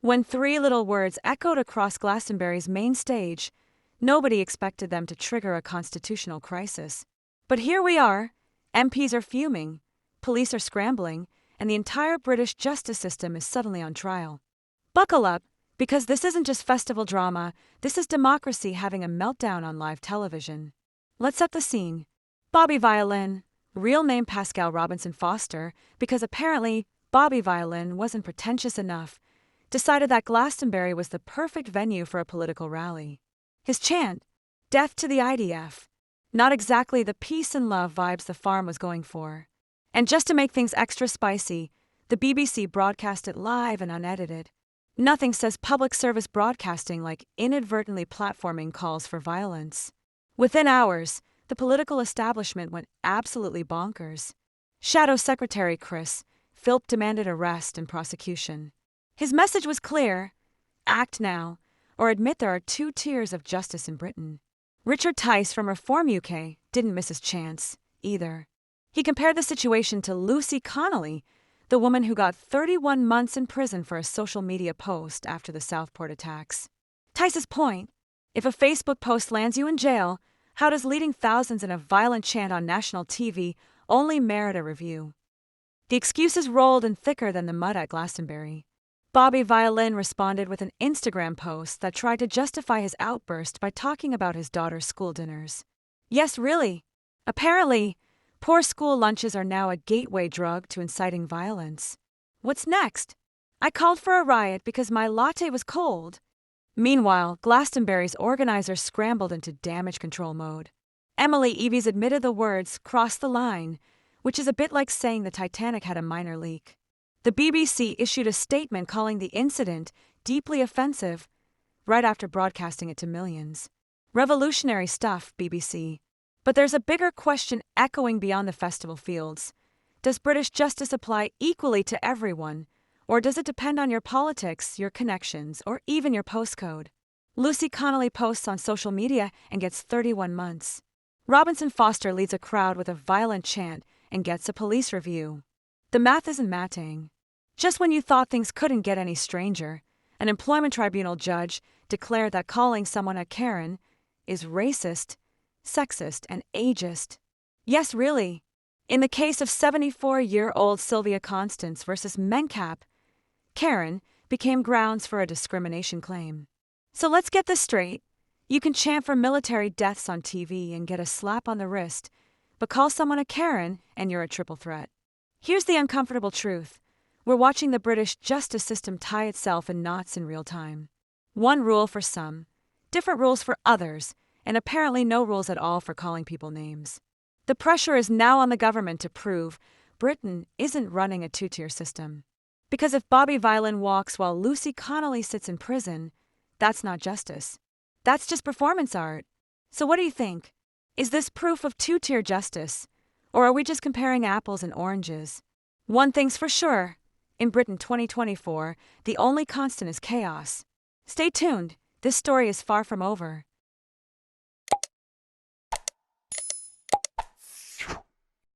When three little words echoed across Glastonbury's main stage, nobody expected them to trigger a constitutional crisis. But here we are. MPs are fuming, police are scrambling, and the entire British justice system is suddenly on trial. Buckle up, because this isn't just festival drama, this is democracy having a meltdown on live television. Let's set the scene. Bobby Violin, real name Pascal Robinson Foster, because apparently Bobby Violin wasn't pretentious enough, decided that Glastonbury was the perfect venue for a political rally. His chant, "Death to the IDF," not exactly the peace and love vibes the farm was going for. And just to make things extra spicy, the BBC broadcast it live and unedited. Nothing says public service broadcasting like inadvertently platforming calls for violence. Within hours, the political establishment went absolutely bonkers. Shadow Secretary Chris Philp demanded arrest and prosecution. His message was clear: act now, or admit there are two tiers of justice in Britain. Richard Tice from Reform UK didn't miss his chance, either. He compared the situation to Lucy Connelly, the woman who got 31 months in prison for a social media post after the Southport attacks. Tice's point: if a Facebook post lands you in jail, how does leading thousands in a violent chant on national TV only merit a review? The excuses rolled in thicker than the mud at Glastonbury. Bobby Violin responded with an Instagram post that tried to justify his outburst by talking about his daughter's school dinners. Yes, really. Apparently, poor school lunches are now a gateway drug to inciting violence. What's next? I called for a riot because my latte was cold. Meanwhile, Glastonbury's organizers scrambled into damage control mode. Emily Evies admitted the words "crossed the line," which is a bit like saying the Titanic had a minor leak. The BBC issued a statement calling the incident deeply offensive, right after broadcasting it to millions. Revolutionary stuff, BBC. But there's a bigger question echoing beyond the festival fields. Does British justice apply equally to everyone, or does it depend on your politics, your connections, or even your postcode? Lucy Connelly posts on social media and gets 31 months. Robinson Foster leads a crowd with a violent chant and gets a police review. The math isn't matching. Just when you thought things couldn't get any stranger, an employment tribunal judge declared that calling someone a Karen is racist, sexist, and ageist. Yes, really. In the case of 74-year-old Sylvia Constance versus Mencap, Karen became grounds for a discrimination claim. So let's get this straight. You can chant for military deaths on TV and get a slap on the wrist, but call someone a Karen and you're a triple threat. Here's the uncomfortable truth. We're watching the British justice system tie itself in knots in real time. One rule for some, different rules for others, and apparently no rules at all for calling people names. The pressure is now on the government to prove Britain isn't running a two-tier system. Because if Bobby Violin walks while Lucy Connelly sits in prison, that's not justice. That's just performance art. So what do you think? Is this proof of two-tier justice? Or are we just comparing apples and oranges? One thing's for sure. In Britain 2024, the only constant is chaos. Stay tuned. This story is far from over.